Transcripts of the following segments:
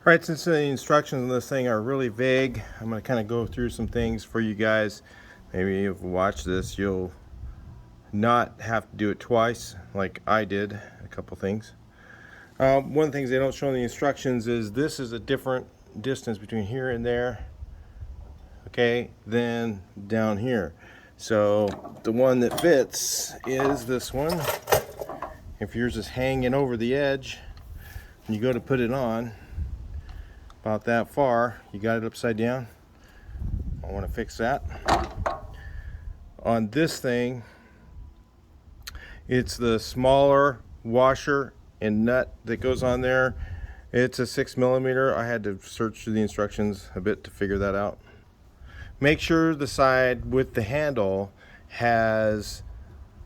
Alright, since the instructions on this thing are really vague, I'm going to kind of go through some things for you guys. Maybe if you watch this, you'll not have to do it twice like I did a couple things. One of the things they don't show in the instructions is this is a different distance between here and there, okay, than down here. So the one that fits is this one. If yours is hanging over the edge and you go to put it on about that far, you got it upside down. I want to fix that. On this thing, it's the smaller washer and nut that goes on there. It's a 6mm. I had to search through the instructions a bit to figure that out. Make sure the side with the handle has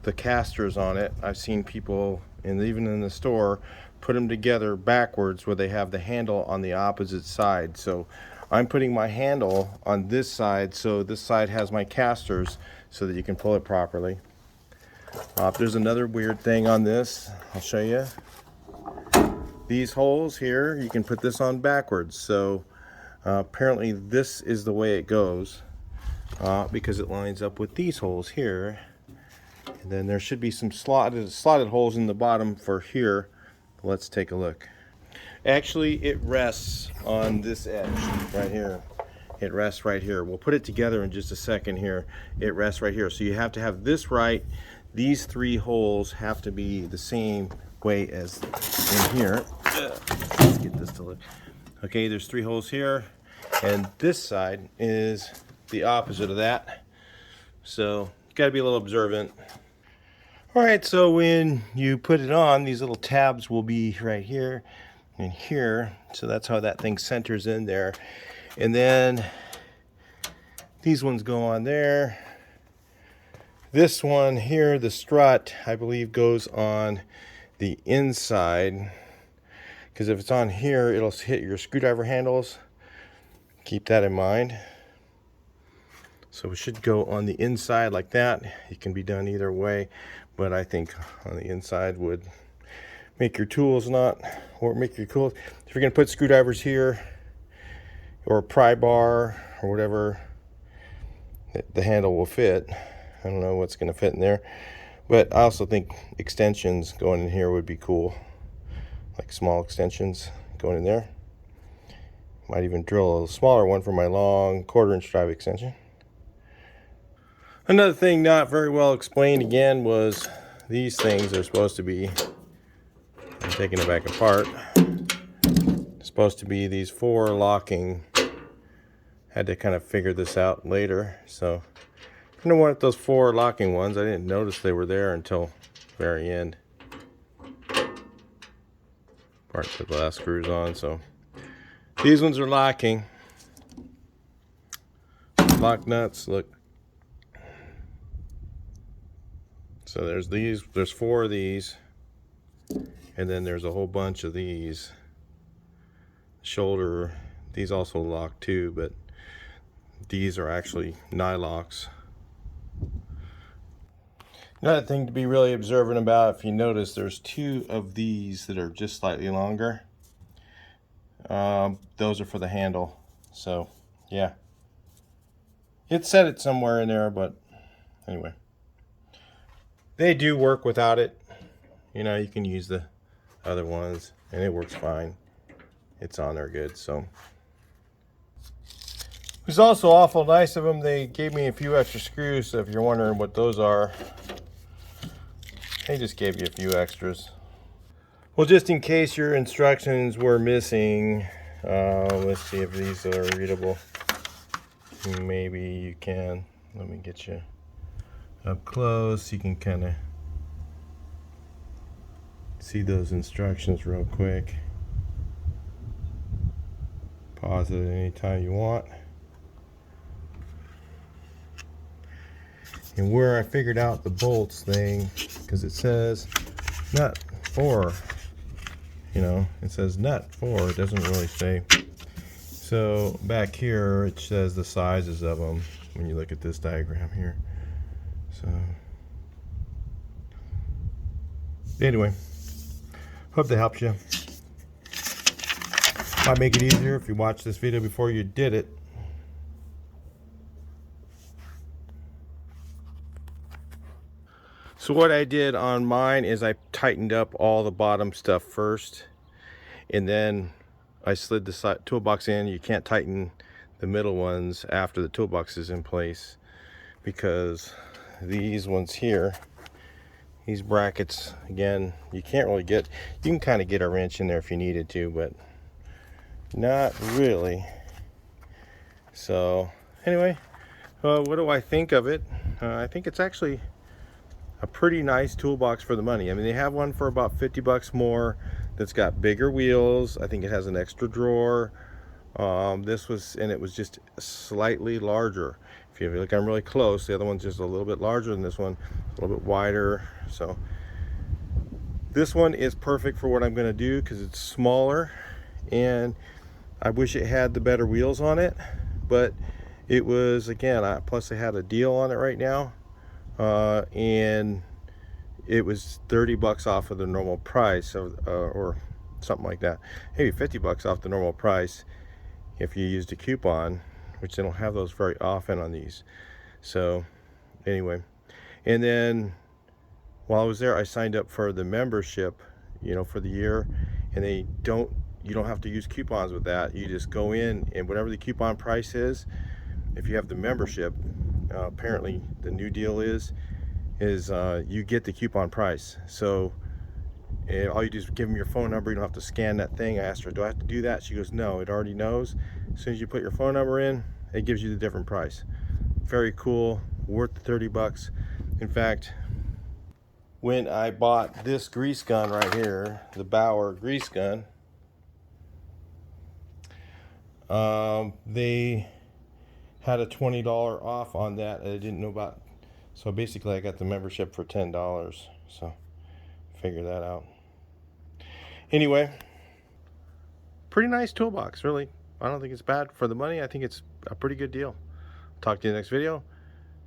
the casters on it. I've seen people, and even in the store, put them together backwards where they have the handle on the opposite side. So I'm putting my handle on this side, so this side has my casters so that you can pull it properly. There's another weird thing on this. I'll show you. These holes here, you can put this on backwards. So apparently this is the way it goes because it lines up with these holes here. And then there should be some slotted holes in the bottom for here. Let's take a look. Actually, it rests on this edge right here. It rests right here. We'll put it together in just a second here. It rests right here. So you have to have this right. These three holes have to be the same way as in here. Let's get this to look. Okay, there's three holes here. And this side is the opposite of that. So you gotta be a little observant. Alright, so when you put it on, these little tabs will be right here and here. So that's how that thing centers in there. And then these ones go on there. This one here, the strut, I believe goes on the inside. Because if it's on here, it'll hit your screwdriver handles. Keep that in mind. So it should go on the inside like that. It can be done either way, but I think on the inside would make your tools or make your tools. If you're gonna put screwdrivers here or a pry bar or whatever, the handle will fit. I don't know what's gonna fit in there, but I also think extensions going in here would be cool, like small extensions going in there. Might even drill a smaller one for my long 1/4" drive extension. Another thing not very well explained again was these things are supposed to be, I'm taking it back apart, supposed to be these 4 locking. Had to kind of figure this out later. So I don't want those 4 locking ones. I didn't notice they were there until the very end. Part the glass screws on, so these ones are locking. Lock nuts, look. So there's 4 of these, and then there's a whole bunch of these. Shoulder, these also lock too, but these are actually nylocks. Another thing to be really observant about, if you notice, there's 2 of these that are just slightly longer. Those are for the handle. So yeah, it said it somewhere in there, but anyway. They do work without it. You know, you can use the other ones and it works fine. It's on there good. So it was also awful nice of them. They gave me a few extra screws, so if you're wondering what those are, they just gave you a few extras. Well, just in case your instructions were missing, let's see if these are readable. Maybe you can. Let me get you up close. You can kind of see those instructions real quick. Pause it anytime you want. And where I figured out the bolts thing, because it says nut 4, you know, it says nut 4, it doesn't really say. So back here it says the sizes of them when you look at this diagram here. So anyway, hope that helps you. Might make it easier if you watch this video before you did it. So what I did on mine is I tightened up all the bottom stuff first, and then I slid the toolbox in. You can't tighten the middle ones after the toolbox is in place, because these ones here, these brackets, again, you can't really get, you can kind of get a wrench in there if you needed to, but not really. So anyway, what do I think of it? I think it's actually a pretty nice toolbox for the money. I mean, they have one for about 50 bucks more that's got bigger wheels. I think it has an extra drawer. This was, and it was just slightly larger. If you look, I'm really close. The other one's just a little bit larger than this one, a little bit wider. So this one is perfect for what I'm going to do because it's smaller, and I wish it had the better wheels on it, but it was, again, plus they had a deal on it right now. And it was 30 bucks off of the normal price, or something like that, maybe 50 bucks off the normal price if you used a coupon, which they don't have those very often on these. So anyway, and then while I was there, I signed up for the membership, you know, for the year, and you don't have to use coupons with that. You just go in, and whatever the coupon price is, if you have the membership, apparently the new deal is you get the coupon price. So all you do is give them your phone number. You don't have to scan that thing. I asked her, do I have to do that? She goes, no, it already knows. As soon as you put your phone number in, it gives you the different price. Very cool, worth the 30 bucks. In fact, when I bought this grease gun right here, the Bauer grease gun, they had a $20 off on that I didn't know about. So basically I got the membership for $10. So figure that out. Anyway, pretty nice toolbox, really. I don't think it's bad for the money. I think it's a pretty good deal. Talk to you in the next video.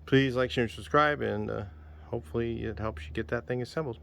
Please like, share, and subscribe, and hopefully it helps you get that thing assembled.